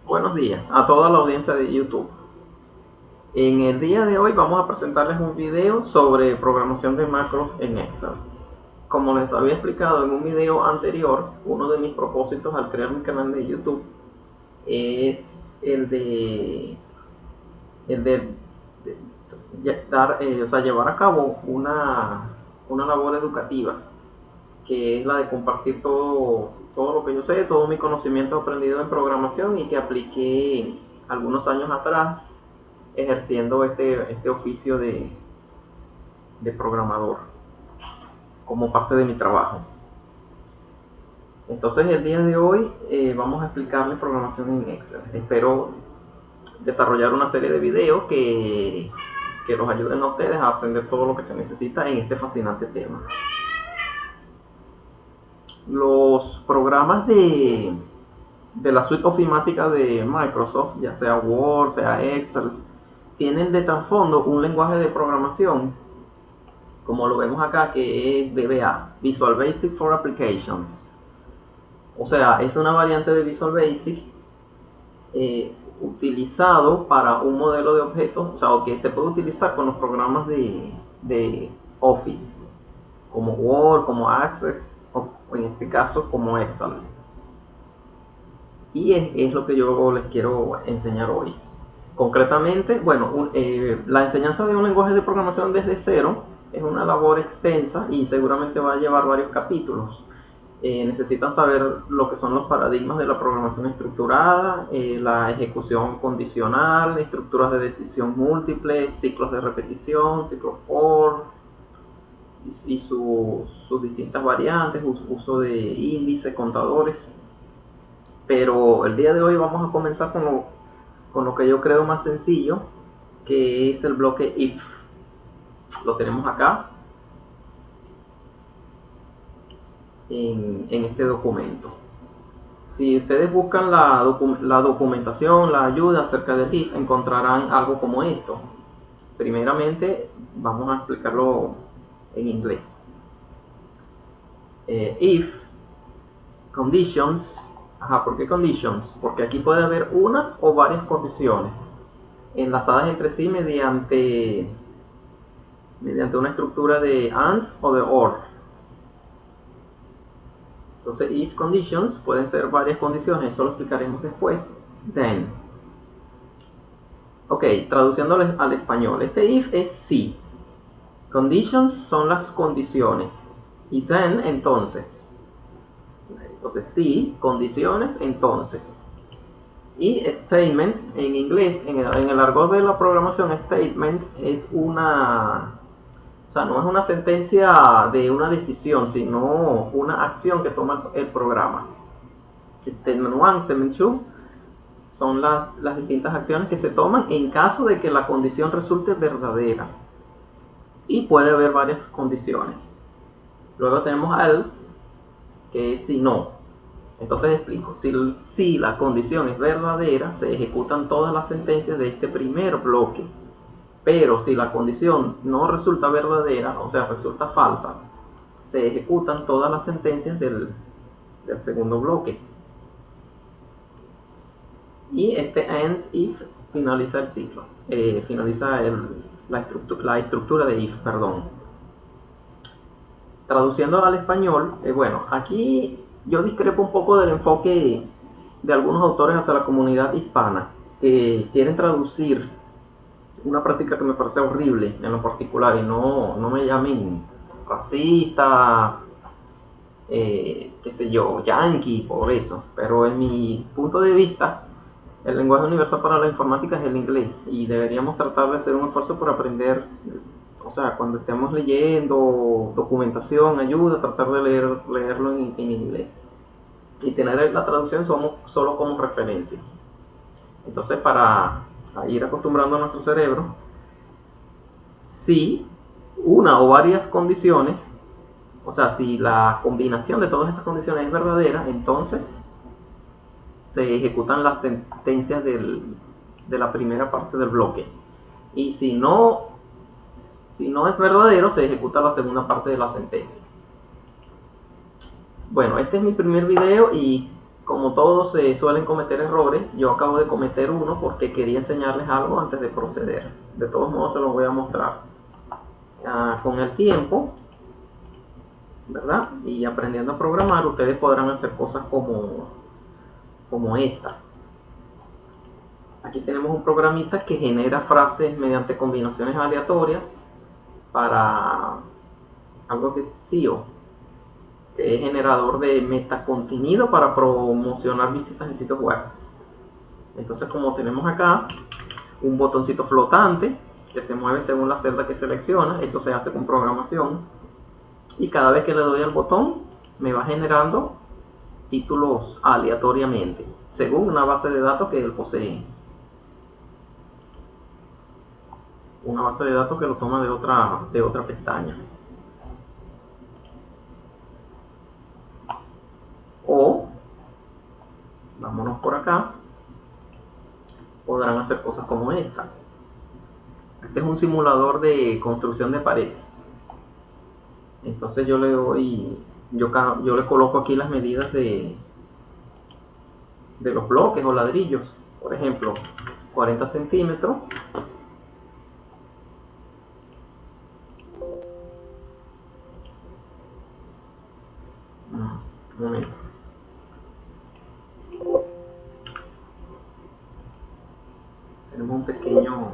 Buenos días a toda la audiencia de YouTube. En el día de hoy vamos a presentarles un video sobre programación de macros en Excel. Como les había explicado en un video anterior, uno de mis propósitos al crear mi canal de YouTube es el de llevar a cabo una labor educativa, que es la de compartir todo lo que yo sé, todo mi conocimiento aprendido en programación y que apliqué algunos años atrás ejerciendo este oficio de programador como parte de mi trabajo. Entonces el día de hoy vamos a explicarles programación en Excel. Espero desarrollar una serie de videos que los ayuden a ustedes a aprender todo lo que se necesita en este fascinante tema. Los programas de la suite ofimática de Microsoft, ya sea Word, sea Excel, tienen de trasfondo un lenguaje de programación, como lo vemos acá, que es VBA, Visual Basic for Applications. O sea, es una variante de Visual Basic utilizado para un modelo de objetos, o sea, que se puede utilizar con los programas de Office, como Word, como Access, o en este caso como Excel. Y es lo que yo les quiero enseñar hoy. Concretamente, bueno, la enseñanza de un lenguaje de programación desde cero es una labor extensa y seguramente va a llevar varios capítulos. Necesitan saber lo que son los paradigmas de la programación estructurada, la ejecución condicional, estructuras de decisión múltiples, ciclos de repetición, ciclos for y sus distintas variantes, uso de índices, contadores. Pero el día de hoy vamos a comenzar con lo que yo creo más sencillo, que es el bloque if. Lo tenemos acá en este documento. Si ustedes buscan la documentación, la ayuda acerca del if, encontrarán algo como esto. Primeramente vamos a explicarlo en inglés. If conditions. ¿Por qué conditions? Porque aquí puede haber una o varias condiciones enlazadas entre sí mediante una estructura de AND o de OR. Entonces, if conditions pueden ser varias condiciones, eso lo explicaremos después. Then. Ok, traduciéndolo al español, este if es si. Conditions son las condiciones. Y then, entonces. Entonces, si, condiciones, entonces. Y statement, en inglés, en el argot de la programación, statement es una... O sea, no es una sentencia de una decisión, sino una acción que toma el programa. Statement 1, Statement 2 son las distintas acciones que se toman en caso de que la condición resulte verdadera. Y puede haber varias condiciones. Luego tenemos else, que es si no. Entonces explico, si la condición es verdadera, se ejecutan todas las sentencias de este primer bloque. Pero si la condición no resulta verdadera, o sea, resulta falsa, se ejecutan todas las sentencias del segundo bloque. Y este end if finaliza el ciclo, finaliza la estructura de if, perdón. Traduciendo al español, bueno, aquí yo discrepo un poco del enfoque de algunos autores hacia la comunidad hispana, que quieren traducir una práctica que me parece horrible en lo particular, y no me llamen racista, qué sé yo, yankee por eso, pero en mi punto de vista el lenguaje universal para la informática es el inglés y deberíamos tratar de hacer un esfuerzo por aprender, o sea, cuando estemos leyendo documentación, ayuda, tratar de leerlo en inglés y tener la traducción solo como referencia. Entonces, para ir acostumbrando a nuestro cerebro, si una o varias condiciones, o sea, si la combinación de todas esas condiciones es verdadera, entonces se ejecutan las sentencias de la primera parte del bloque. Y si no es verdadero, se ejecuta la segunda parte de la sentencia. Bueno, este es mi primer video y como todos suelen cometer errores, yo acabo de cometer uno porque quería enseñarles algo antes de proceder. De todos modos se los voy a mostrar. Con el tiempo, ¿verdad? Y aprendiendo a programar, ustedes podrán hacer cosas como esta. Aquí tenemos un programita que genera frases mediante combinaciones aleatorias para algo que es SEO, que es generador de metacontenido para promocionar visitas en sitios web. Entonces, como tenemos acá un botoncito flotante que se mueve según la celda que selecciona, eso se hace con programación, y cada vez que le doy al botón me va generando títulos aleatoriamente según una base de datos que él posee, una base de datos que lo toma de otra pestaña. O, vámonos por acá, podrán hacer cosas como esta. Este es un simulador de construcción de pared. Entonces yo le doy, yo le coloco aquí las medidas de los bloques o ladrillos. Por ejemplo, 40 centímetros. Un momento. Tenemos un pequeño...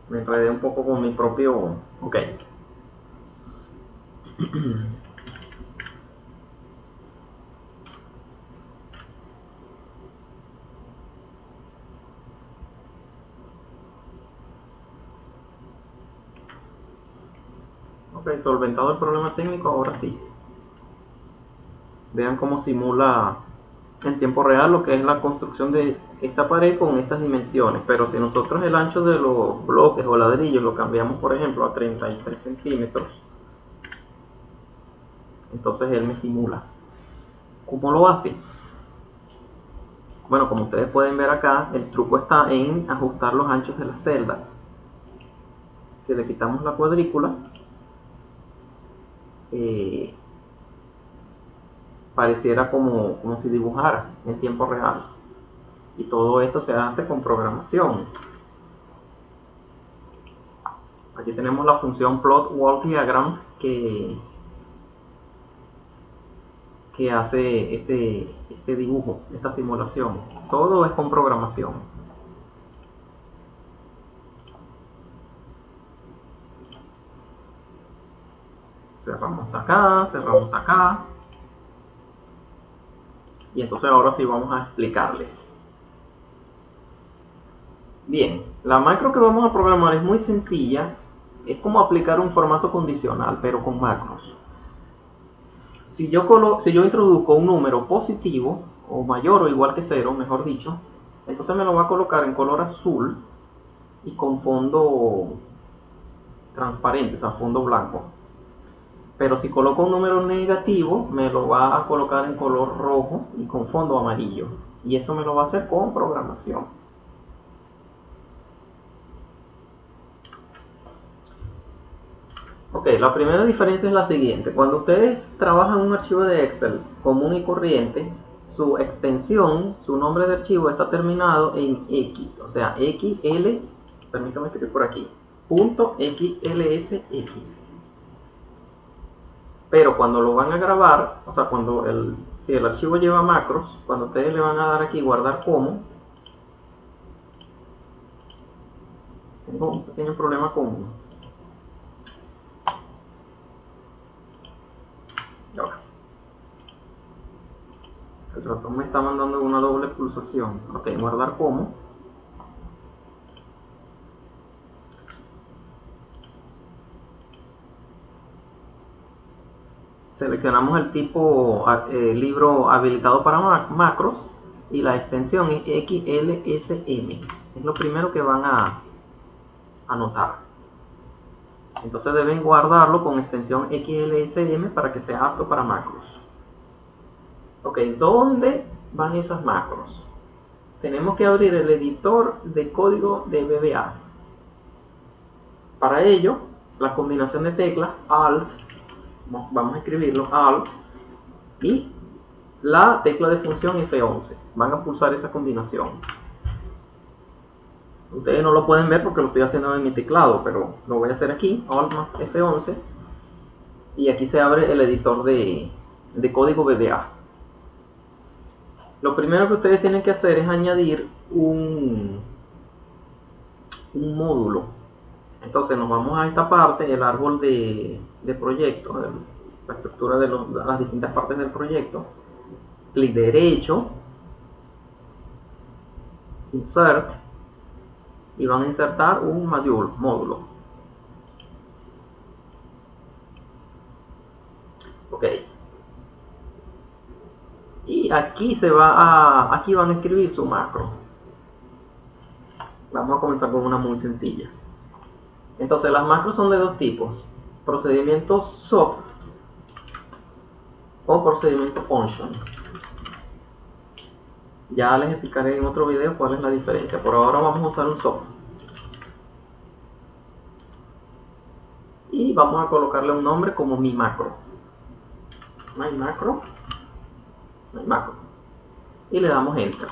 Me enredé un poco con mi propio... Ok. Ok, solventado el problema técnico, ahora sí. Vean cómo simula en tiempo real lo que es la construcción de esta pared con estas dimensiones. Pero si nosotros el ancho de los bloques o ladrillos lo cambiamos, por ejemplo, a 33 centímetros, entonces él me simula. ¿Cómo lo hace? Bueno, como ustedes pueden ver acá, el truco está en ajustar los anchos de las celdas. Si le quitamos la cuadrícula, pareciera como si dibujara en tiempo real. Y todo esto se hace con programación. Aquí tenemos la función plot wall diagram que hace este dibujo, esta simulación. Todo es con programación. Cerramos acá, cerramos acá. Y entonces ahora sí vamos a explicarles. Bien, la macro que vamos a programar es muy sencilla. Es como aplicar un formato condicional, pero con macros. Si yo introduzco un número positivo, o mayor o igual que 0, mejor dicho, entonces me lo va a colocar en color azul y con fondo transparente, o sea, fondo blanco. Pero si coloco un número negativo, me lo va a colocar en color rojo y con fondo amarillo. Y eso me lo va a hacer con programación. Ok, la primera diferencia es la siguiente. Cuando ustedes trabajan un archivo de Excel común y corriente, su extensión, su nombre de archivo está terminado en X, o sea, XL, permítame escribir por aquí, .xlsx. Pero cuando lo van a grabar, o sea, si el archivo lleva macros, cuando ustedes le van a dar aquí guardar como, tengo un pequeño problema con... El ratón me está mandando una doble pulsación. Ok, guardar como. Seleccionamos el tipo libro habilitado para macros y la extensión es XLSM. Es lo primero que van a anotar. Entonces deben guardarlo con extensión XLSM para que sea apto para macros. Ok, ¿dónde van esas macros? Tenemos que abrir el editor de código de VBA. Para ello, la combinación de teclas Alt, vamos a escribirlo Alt, y la tecla de función F11. Van a pulsar esa combinación. Ustedes no lo pueden ver porque lo estoy haciendo en mi teclado, pero lo voy a hacer aquí, Alt más F11, y aquí se abre el editor de código VBA. Lo primero que ustedes tienen que hacer es añadir un módulo. Entonces nos vamos a esta parte, el árbol de proyecto, la estructura de las distintas partes del proyecto. Clic derecho, Insert, y van a insertar un módulo. Ok. Y aquí aquí van a escribir su macro. Vamos a comenzar con una muy sencilla. Entonces las macros son de dos tipos: procedimiento SOP o procedimiento function. Ya les explicaré en otro video cuál es la diferencia. Por ahora vamos a usar un SOP. Y vamos a colocarle un nombre como mi macro. My macro. Y le damos Enter.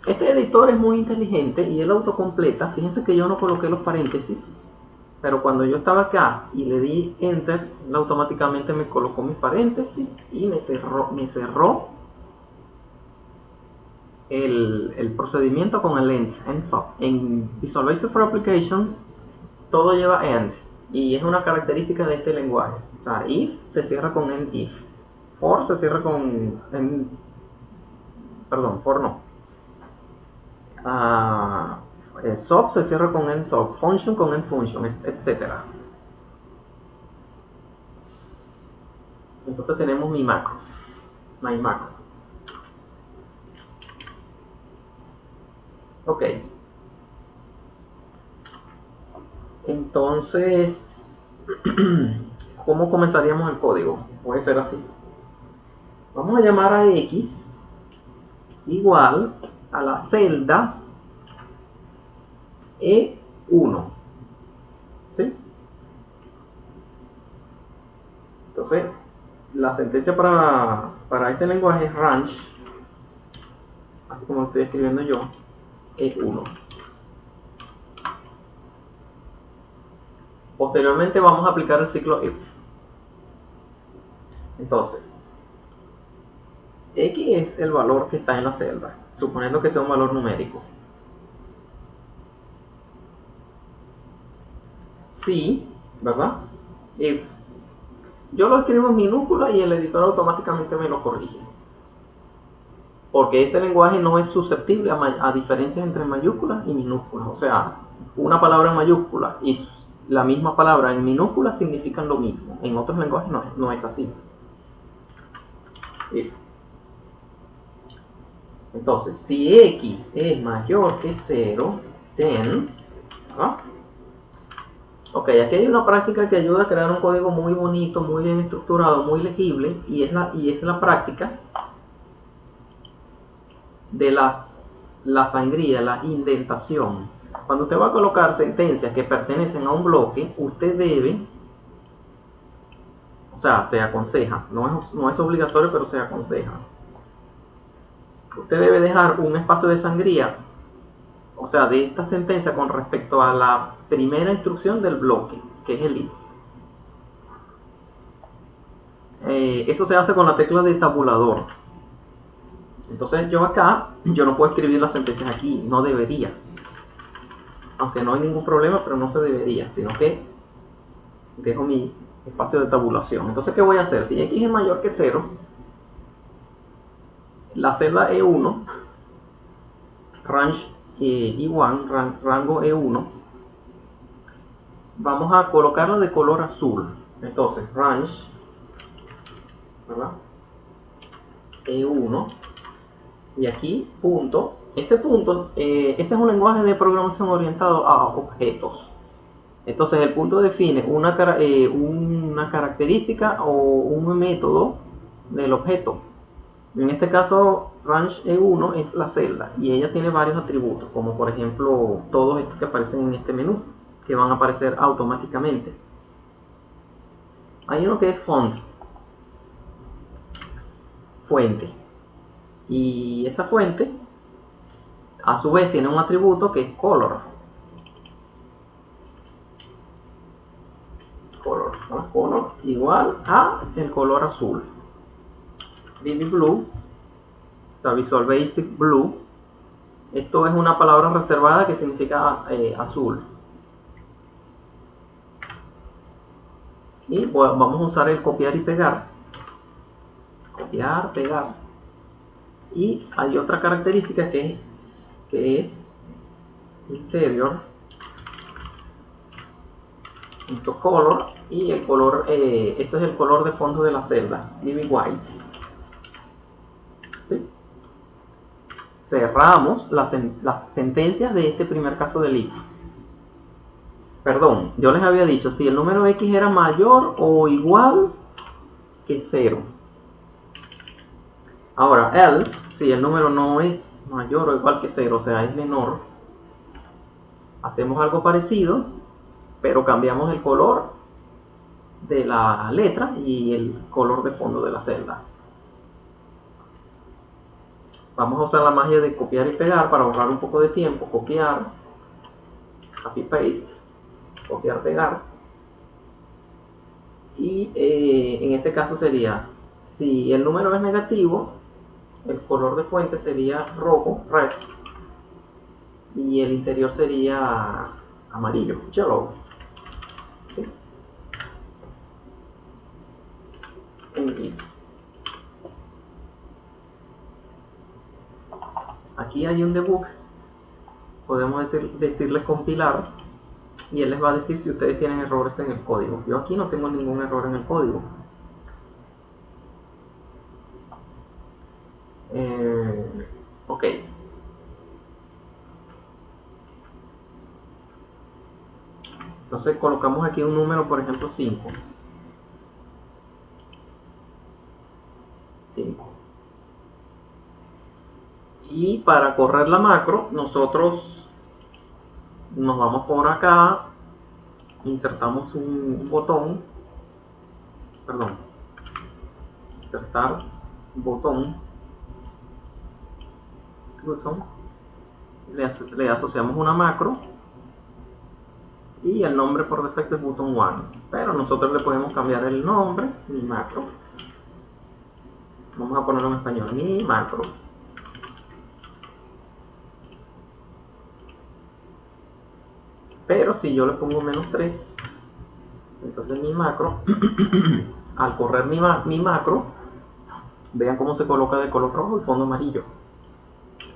Este editor es muy inteligente y él autocompleta. Fíjense que yo no coloqué los paréntesis, pero cuando yo estaba acá y le di Enter, él automáticamente me colocó mis paréntesis y me cerró el procedimiento con el end SOP. En Visualizer for Application todo lleva end y es una característica de este lenguaje. O sea, if se cierra con end if, for se cierra con end, perdón, for no. SOP se cierra con end SOP, function con end function, etc. Entonces tenemos mi macro, my macro. Ok. Entonces, ¿cómo comenzaríamos el código? Puede ser así. Vamos a llamar a X igual a la celda E1. ¿Sí? Entonces, la sentencia para este lenguaje es range, así como lo estoy escribiendo yo, E1. Posteriormente vamos a aplicar el ciclo if. Entonces, X es el valor que está en la celda, suponiendo que sea un valor numérico. Sí, ¿verdad? If. Yo lo escribo en minúscula y el editor automáticamente me lo corrige. Porque este lenguaje no es susceptible a diferencias entre mayúsculas y minúsculas. O sea, una palabra en mayúscula y la misma palabra en minúsculas significan lo mismo. En otros lenguajes no es así. If. Entonces, si X es mayor que 0, then, ¿ah? Ok, aquí hay una práctica que ayuda a crear un código muy bonito, muy bien estructurado, muy legible, y es la práctica de la sangría, la indentación. Cuando usted va a colocar sentencias que pertenecen a un bloque, usted debe, o sea, se aconseja, no es obligatorio, pero se aconseja. Usted debe dejar un espacio de sangría, o sea, de esta sentencia con respecto a la primera instrucción del bloque, que es el if. Eso se hace con la tecla de tabulador. Entonces yo no puedo escribir las sentencias aquí, no debería. Aunque no hay ningún problema, pero no se debería, sino que dejo mi espacio de tabulación. Entonces, ¿qué voy a hacer? Si X es mayor que 0, la celda E1, range E1, rango E1, vamos a colocarla de color azul. Entonces, range, ¿verdad? E1, y aquí punto. Ese punto, este es un lenguaje de programación orientado a objetos. Entonces el punto define una característica o un método del objeto. En este caso, range E1 es la celda y ella tiene varios atributos, como por ejemplo todos estos que aparecen en este menú, que van a aparecer automáticamente. hay uno que es font, fuente, y esa fuente a su vez tiene un atributo que es color. Color igual a el color azul. BB Blue, o sea, Visual Basic Blue. Esto es una palabra reservada que significa azul. Y bueno, vamos a usar el copiar y pegar. Copiar, pegar. Y hay otra característica que es interior color, y el color, ese es el color de fondo de la celda, BB White. ¿Sí? Cerramos las sentencias de este primer caso del if. Perdón, yo les había dicho si el número x era mayor o igual que 0. Ahora, else, si el número no es mayor o igual que 0, o sea, es menor, hacemos algo parecido, pero cambiamos el color de la letra y el color de fondo de la celda. Vamos a usar la magia de copiar y pegar para ahorrar un poco de tiempo. Copiar, copy paste, copiar, pegar. Y en este caso sería, si el número es negativo, el color de fuente sería rojo, red, y el interior sería amarillo, yellow. ¿Sí? Aquí hay un debug, podemos decirle compilar, y él les va a decir si ustedes tienen errores en el código. Yo aquí no tengo ningún error en el código. Ok. Entonces colocamos aquí un número, por ejemplo 5. 5. Y para correr la macro, nosotros nos vamos por acá, insertamos un botón, perdón, insertar botón, le asociamos una macro y el nombre por defecto es button 1, pero nosotros le podemos cambiar el nombre, mi macro. Vamos a ponerlo en español, mi macro. Pero si yo le pongo -3, entonces mi macro, al correr mi macro, vean cómo se coloca de color rojo el fondo amarillo.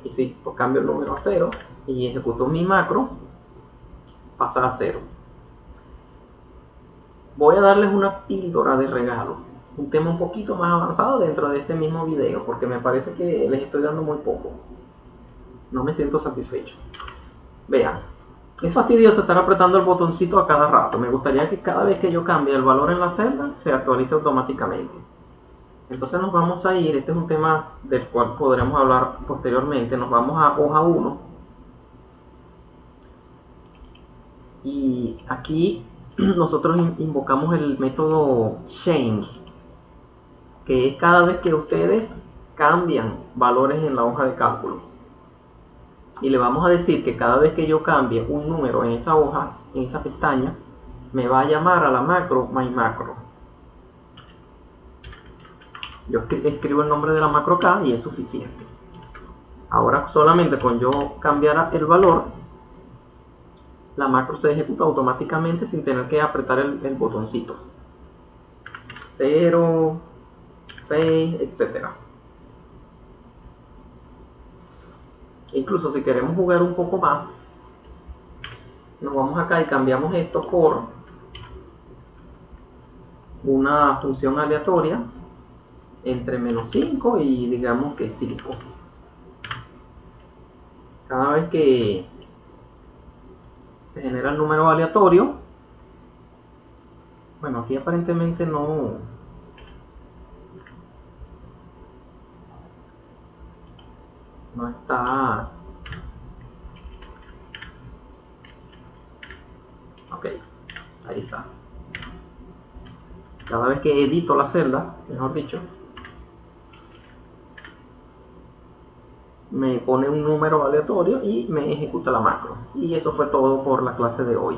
Y si cambio el número a 0 y ejecuto mi macro, pasa a 0. Voy a darles una píldora de regalo, un tema un poquito más avanzado dentro de este mismo video, porque me parece que les estoy dando muy poco. No me siento satisfecho. Vean, es fastidioso estar apretando el botoncito a cada rato. Me gustaría que cada vez que yo cambie el valor en la celda, se actualice automáticamente. Entonces nos vamos a ir, este es un tema del cual podremos hablar posteriormente, nos vamos a hoja 1. Y aquí nosotros invocamos el método change, que es cada vez que ustedes cambian valores en la hoja de cálculo. Y le vamos a decir que cada vez que yo cambie un número en esa hoja, en esa pestaña, me va a llamar a la macro myMacro. Yo escribo el nombre de la macro acá y es suficiente. Ahora solamente con yo cambiar el valor, la macro se ejecuta automáticamente sin tener que apretar el botoncito. 0, 6, etc. Incluso si queremos jugar un poco más, nos vamos acá y cambiamos esto por una función aleatoria entre -5 y digamos que 5. Cada vez que se genera el número aleatorio, bueno, aquí aparentemente no está. Ok, ahí está. Cada vez que edito la celda, mejor dicho, me pone un número aleatorio y me ejecuta la macro. Y eso fue todo por la clase de hoy.